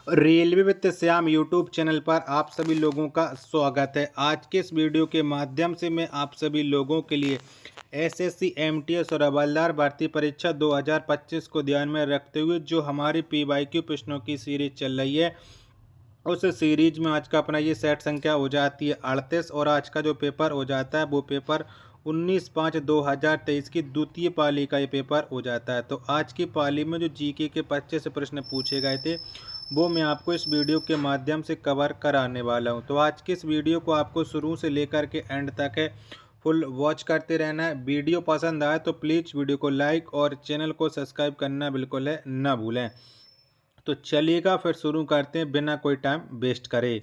Railway वित्त Shyam YouTube channel पर आप सभी लोगों का स्वागत है। आज के इस वीडियो के माध्यम से मैं आप सभी लोगों के लिए एसएससी, एमटीएस और हवलदार भर्ती परीक्षा 2025 को ध्यान में रखते हुए जो हमारी पीवाईक्यू प्रश्नों की सीरीज चल रही है, उस सीरीज में आज का अपना ये सेट संख्या हो जाती है 38 और आज का जो पेपर हो जाता है वो पेपर 19/5/2023 की द्वितीय पाली का ये पेपर हो जाता है। तो आज की पाली में जो जीके के 25 प्रश्न पूछे गए थे वो मैं आपको इस वीडियो के माध्यम से कवर कराने वाला हूं। तो आज की इस वीडियो को आपको शुरू से लेकर के एंड तक है फुल वॉच करते रहना है। वीडियो पसंद आए तो प्लीज़ वीडियो को लाइक और चैनल को सब्सक्राइब करना बिल्कुल है ना भूलें। तो चलिएगा फिर शुरू करते हैं बिना कोई टाइम वेस्ट करे।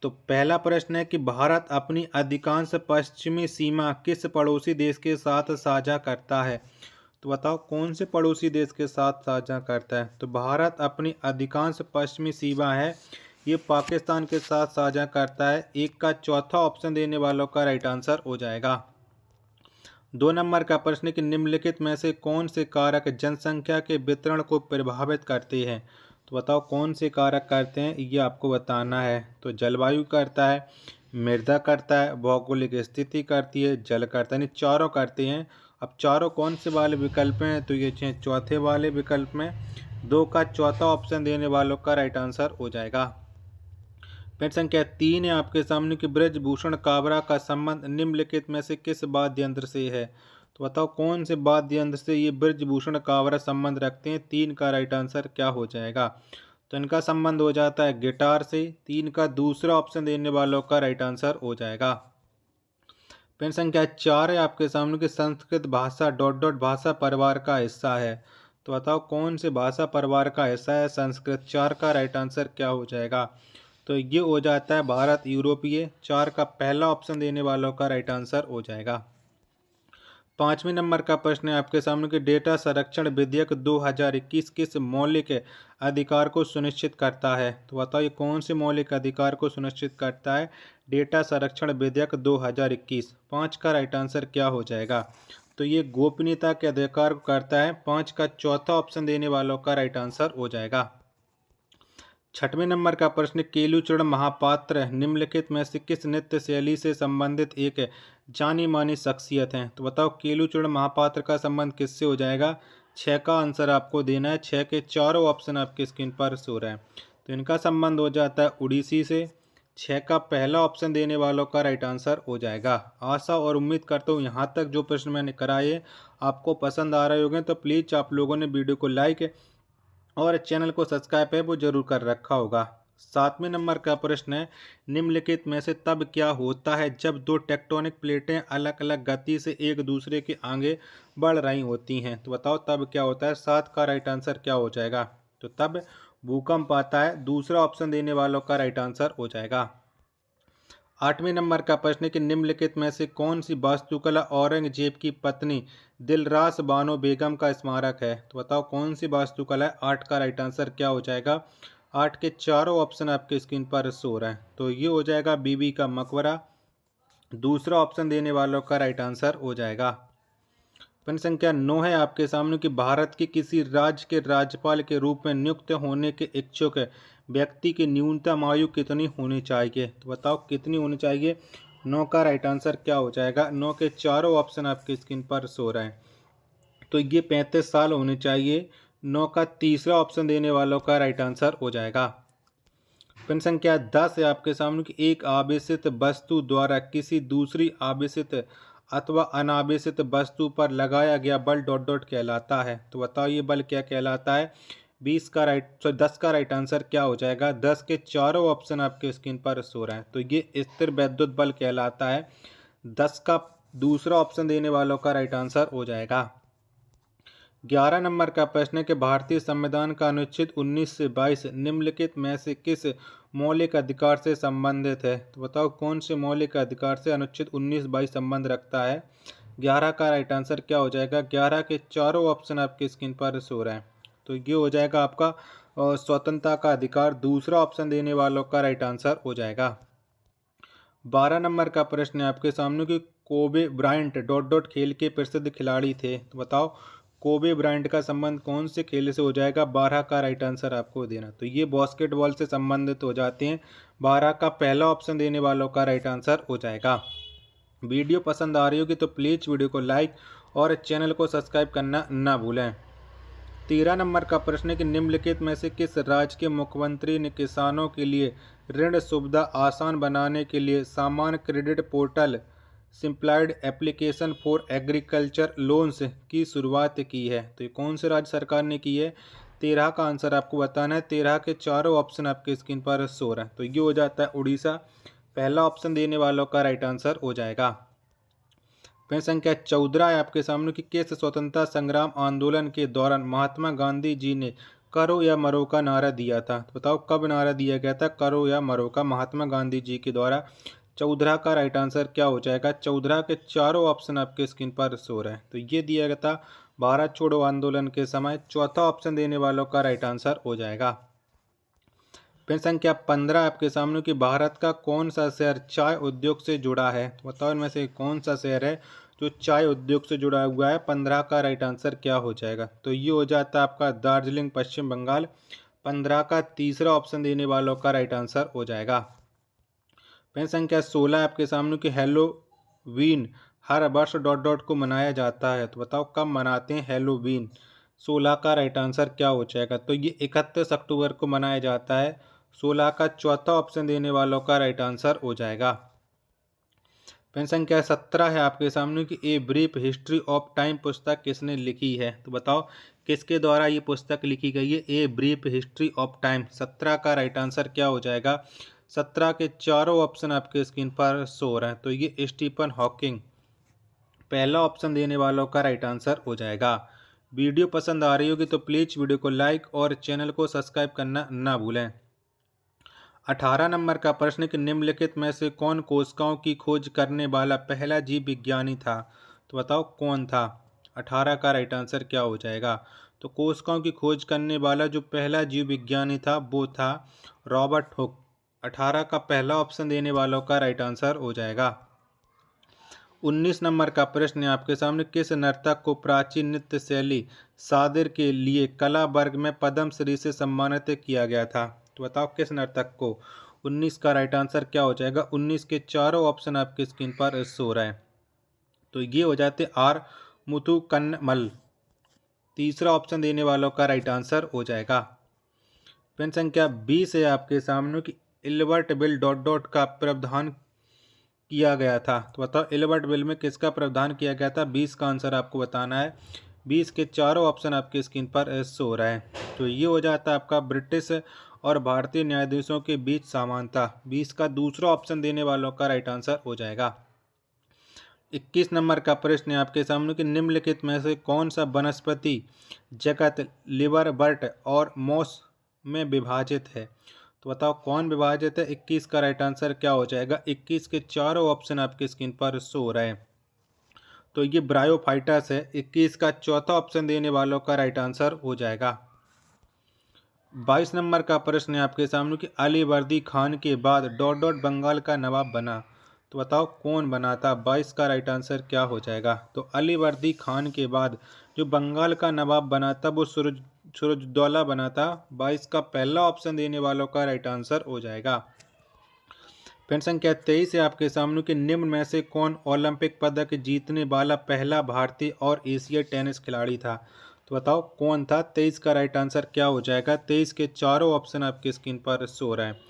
तो पहला प्रश्न है कि भारत अपनी अधिकांश पश्चिमी सीमा किस पड़ोसी देश के साथ साझा करता है। तो बताओ कौन से पड़ोसी देश के साथ साझा करता है। तो भारत अपनी अधिकांश पश्चिमी सीमा है ये पाकिस्तान के साथ साझा करता है। एक का चौथा ऑप्शन देने वालों का राइट आंसर हो जाएगा। 2 नंबर का प्रश्न है कि निम्नलिखित में से कौन से कारक जनसंख्या के वितरण को प्रभावित करते हैं। तो बताओ कौन से कारक करते हैं, ये आपको बताना है। तो जलवायु करता है, मृदा करता है, भौगोलिक स्थिति करती है, जल करता है, यानी चारों करते हैं। अब चारों कौन से वाले विकल्प हैं, तो ये चौथे वाले विकल्प में 2 का चौथा ऑप्शन देने वालों का राइट आंसर हो जाएगा। प्रश्न संख्या 3 है आपके सामने कि ब्रजभूषण काबरा का संबंध निम्नलिखित में से किस वाद्य यंत्र से है। तो बताओ कौन से वाद्य यंत्र से ये ब्रजभूषण काबरा संबंध रखते हैं। 3 का राइट आंसर क्या हो जाएगा। तो इनका संबंध हो जाता है गिटार से। 3 का दूसरा ऑप्शन देने वालों का राइट आंसर हो जाएगा। प्रश्न संख्या 4 है आपके सामने कि संस्कृत भाषा डॉट डॉट भाषा परिवार का हिस्सा है। तो बताओ कौन से भाषा परिवार का हिस्सा है संस्कृत। 4 का राइट आंसर क्या हो जाएगा। तो ये हो जाता है भारत यूरोपीय। 4 का पहला ऑप्शन देने वालों का राइट आंसर हो जाएगा। 5वें नंबर का प्रश्न है आपके सामने कि डेटा संरक्षण विधेयक 2021 किस मौलिक अधिकार को सुनिश्चित करता है। तो बताइए कौन से मौलिक अधिकार को सुनिश्चित करता है डेटा संरक्षण विधेयक 2021। 5 का राइट आंसर क्या हो जाएगा। तो ये गोपनीयता के अधिकार को करता है। 5 का चौथा ऑप्शन देने वालों का राइट आंसर हो जाएगा। 6वें नंबर का प्रश्न केलुचरण महापात्र निम्नलिखित में से किस नृत्य शैली से संबंधित एक जानी मानी शख्सियत है। तो बताओ केलुचरण महापात्र का संबंध किससे हो जाएगा। 6 का आंसर आपको देना है। 6 के चारों ऑप्शन आपके स्क्रीन पर शो रहे हैं। तो इनका संबंध हो जाता है उड़ीसी से। 6 का पहला ऑप्शन देने वालों का राइट आंसर हो जाएगा। आशा और उम्मीद करता हूँ यहाँ तक जो प्रश्न मैंने कराए आपको पसंद आ रहे होंगे। तो प्लीज़ आप लोगों ने वीडियो को लाइक और चैनल को सब्सक्राइब है वो जरूर कर रखा होगा। 7वें नंबर का प्रश्न है निम्नलिखित में से तब क्या होता है जब दो टेक्टोनिक प्लेटें अलग अलग गति से एक दूसरे के आगे बढ़ रही होती हैं। तो बताओ तब क्या होता है। 7 का राइट आंसर क्या हो जाएगा। तो तब भूकंप आता है। दूसरा ऑप्शन देने वालों का राइट आंसर हो जाएगा। 8वें नंबर का प्रश्न है कि निम्नलिखित में से कौन सी वास्तुकला औरंगजेब की पत्नी दिलरास बानो बेगम का स्मारक है। तो बताओ कौन सी वास्तुकला है। 8 का राइट आंसर क्या हो जाएगा। 8 के चारों ऑप्शन आपके स्क्रीन पर शो रहे हैं। तो ये हो जाएगा बीबी का मकबरा। दूसरा ऑप्शन देने वालों का राइट आंसर हो जाएगा। प्रश्न संख्या 9 है आपके सामने कि भारत के किसी राज्य के राज्यपाल के रूप में नियुक्त होने के इच्छुक व्यक्ति की न्यूनतम आयु कितनी होनी चाहिए। तो बताओ कितनी होनी चाहिए। 9 का राइट आंसर क्या हो जाएगा। 9 के चारों ऑप्शन आपके स्क्रीन पर शो रहे हैं। तो ये 35 साल होने चाहिए। 9 का तीसरा ऑप्शन देने वालों का राइट आंसर हो जाएगा। प्रश्न संख्या 10 है आपके सामने कि एक आवेशित वस्तु द्वारा किसी दूसरी आवेशित अथवा अनावेशित वस्तु पर लगाया गया बल डॉट डॉट कहलाता है। तो बताओ ये बल क्या कहलाता है। 10 का राइट आंसर क्या हो जाएगा। 10 के चारों ऑप्शन आपके स्क्रीन पर शो रहे हैं। तो ये स्थिर वैद्युत बल कहलाता है। 10 का दूसरा ऑप्शन देने वालों का राइट आंसर हो जाएगा। 11 नंबर का प्रश्न है कि भारतीय संविधान का अनुच्छेद 19 से 22 निम्नलिखित में से किस मौलिक अधिकार से संबंधित है। तो बताओ कौन से मौलिक अधिकार से अनुच्छेद 19-22 संबंध रखता है। 11 का राइट आंसर क्या हो जाएगा। 11 के चारों ऑप्शन आपके स्क्रीन पर शो रहे हैं। तो ये हो जाएगा आपका स्वतंत्रता का अधिकार। दूसरा ऑप्शन देने वालों का राइट आंसर हो जाएगा। 12 नंबर का प्रश्न है आपके सामने कि कोबे ब्रायंट डॉट डॉट खेल के प्रसिद्ध खिलाड़ी थे। तो बताओ कोबे ब्रायंट का संबंध कौन से खेल से हो जाएगा? 12 का राइट आंसर आपको देना। तो ये बास्केटबॉल से संबंधित हो जाते हैं। 12 का पहला ऑप्शन देने वालों का राइट आंसर हो जाएगा। वीडियो पसंद आ रही होगी तो प्लीज़ वीडियो को लाइक और चैनल को सब्सक्राइब करना ना भूलें। 13 नंबर का प्रश्न है कि निम्नलिखित में से किस राज्य के मुख्यमंत्री ने किसानों के लिए ऋण सुविधा आसान बनाने के लिए सामान्य credit portal simplified application for agriculture loans की शुरुआत की है? तो ये कौन से राज्य सरकार ने की है? 13 का आंसर आपको बताना है। 13 के चारों ऑप्शन आपके स्क्रीन पर शो रहा है। तो ये हो जाता है उड़ीसा। पहला ऑप्शन देने वालों का राइट आंसर हो जाएगा। प्रश्न संख्या 14 है आपके सामने कि किस स्वतंत्रता संग्राम आंदोलन के दौरान महात्मा गांधी जी ने करो या मरो का नारा दिया था? तो बताओ कब नारा दिया गया था करो या मरो का महात्मा गांधी जी के द्वारा? 14 का राइट आंसर क्या हो जाएगा? 14 के चारों ऑप्शन आपके स्क्रीन पर शो रहे हैं। तो ये दिया गया था भारत छोड़ो आंदोलन के समय। चौथा ऑप्शन देने वालों का राइट आंसर हो जाएगा। प्रश्न संख्या 15 आपके सामने कि भारत का कौन सा शहर चाय उद्योग से जुड़ा है? तो बताओ इनमें से कौन सा शहर है जो चाय उद्योग से जुड़ा हुआ है? 15 का राइट आंसर क्या हो जाएगा? तो ये हो जाता है आपका दार्जिलिंग, पश्चिम बंगाल। 15 का तीसरा ऑप्शन देने वालों का राइट आंसर हो जाएगा। प्रश्न संख्या 16 आपके सामने कि हैलोवीन हर वर्ष डॉट डॉट को मनाया जाता है। तो बताओ कब मनाते हैं हैलोवीन? 16 का राइट आंसर क्या हो जाएगा? तो ये 31 अक्टूबर को मनाया जाता है। 16 का चौथा ऑप्शन देने वालों का राइट आंसर हो जाएगा। प्रश्न संख्या 17 है आपके सामने कि a brief history of time पुस्तक किसने लिखी है? तो बताओ किसके द्वारा ये पुस्तक लिखी गई है? A brief history of time. 17 का राइट आंसर क्या हो जाएगा? 17 के चारों ऑप्शन आपके स्क्रीन पर शो हो रहे हैं। तो ये स्टीफन हॉकिंग। पहला ऑप्शन देने वालों का राइट आंसर हो जाएगा। वीडियो पसंद आ रही होगी तो प्लीज़ वीडियो को लाइक और चैनल को सब्सक्राइब करना ना भूलें। 18 नंबर का प्रश्न कि निम्नलिखित में से कौन कोशिकाओं की खोज करने वाला पहला जीव विज्ञानी था? तो बताओ कौन था? 18 का राइट आंसर क्या हो जाएगा? तो कोशिकाओं की खोज करने वाला जो पहला जीव विज्ञानी था वो था रॉबर्ट हुक। 18 का पहला ऑप्शन देने वालों का राइट आंसर हो जाएगा। 19 नंबर का प्रश्न है आपके सामने किस नर्तक को प्राचीन नृत्य शैली सादिर के लिए कला वर्ग में पद्मश्री से सम्मानित किया गया था? तो बताओ किस नर्तक को? 19 का राइट आंसर क्या हो जाएगा? 19 के चारों ऑप्शन आपकी स्क्रीन पर शो रहे हैं। तो ये हो जाते आर मुथुकन्मल। तीसरा ऑप्शन देने वालों का राइट आंसर हो जाएगा। प्रश्न संख्या 20 है आपके सामने कि इल्बर्ट बिल डॉट डॉट का प्रावधान किया गया था? तो बताओ इल्बर्ट बिल में किसका प्रावधान किया गया था? 20 का आंसर आपको बताना है। 20 के चारों ऑप्शन आपकी स्क्रीन पर शो हो रहा है। तो ये हो जाता है आपका ब्रिटिश और भारतीय न्यायाधीशों के बीच समानता। 20 का दूसरा ऑप्शन देने वालों का राइट आंसर हो जाएगा। 21 नंबर का प्रश्न है आपके सामने कि निम्नलिखित में से कौन सा वनस्पति जगत लिवरबर्ट और मॉस में विभाजित है? तो बताओ कौन विभाजित है? 21 का राइट आंसर क्या हो जाएगा? 21 के चारों ऑप्शन आपके स्क्रीन पर शो हो रहे हैं। तो ये ब्रायोफाइटस है। 21 का चौथा ऑप्शन देने वालों का राइट आंसर हो जाएगा। 22 नंबर का प्रश्न है आपके सामने कि अलीवर्दी खान के बाद डॉट डॉट बंगाल का नवाब बना। तो बताओ कौन बना था? 22 का राइट आंसर क्या हो जाएगा? तो अलीवर्दी खान के बाद जो बंगाल का नवाब बना था वो सूरजदौला बना था। 22 का पहला ऑप्शन देने वालों का राइट आंसर हो जाएगा। प्रश्न संख्या 23 है आपके सामने कि निम्न में से कौन ओलंपिक पदक जीतने वाला पहला भारतीय और एशियाई टेनिस खिलाड़ी था? तो बताओ कौन था? 23 का राइट आंसर क्या हो जाएगा? 23 के चारों ऑप्शन आपके स्क्रीन पर शो हो रहे हैं।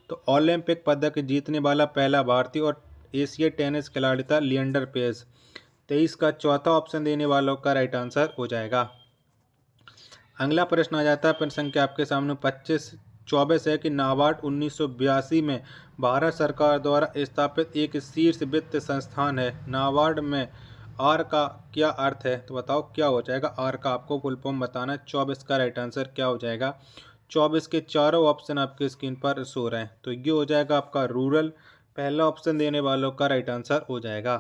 तो ओलंपिक पदक जीतने वाला पहला भारतीय और एशियाई टेनिस खिलाड़ी था लिएंडर पेस। 23 का चौथा ऑप्शन देने वालों का राइट आंसर हो जाएगा। अगला प्रश्न आ जाता है प्रश्न संख्या आपके सामने 24 है कि नाबार्ड 1982 में भारत सरकार द्वारा स्थापित एक शीर्ष वित्त संस्थान है। नाबार्ड में आर का क्या अर्थ है? तो बताओ क्या हो जाएगा? आर का आपको फुल फॉर्म बताना है। 24 का राइट आंसर क्या हो जाएगा? 24 के चारों ऑप्शन आपके स्क्रीन पर शो रहे हैं। तो ये हो जाएगा आपका रूरल। पहला ऑप्शन देने वालों का राइट आंसर हो जाएगा।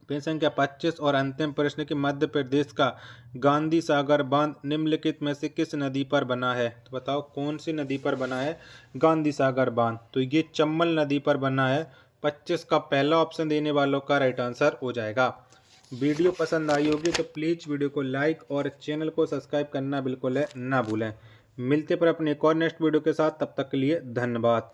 प्रश्न संख्या 25 और अंतिम प्रश्न कि मध्य प्रदेश का गांधी सागर बांध निम्नलिखित में से किस नदी पर बना है? तो बताओ कौन सी नदी पर बना है गांधी सागर बांध? तो ये चंबल नदी पर बना है। 25 का पहला ऑप्शन देने वालों का राइट आंसर हो जाएगा। वीडियो पसंद आई होगी तो प्लीज़ वीडियो को लाइक और चैनल को सब्सक्राइब करना बिल्कुल है ना भूलें। मिलते पर अपने एक और नेक्स्ट वीडियो के साथ, तब तक के लिए धन्यवाद।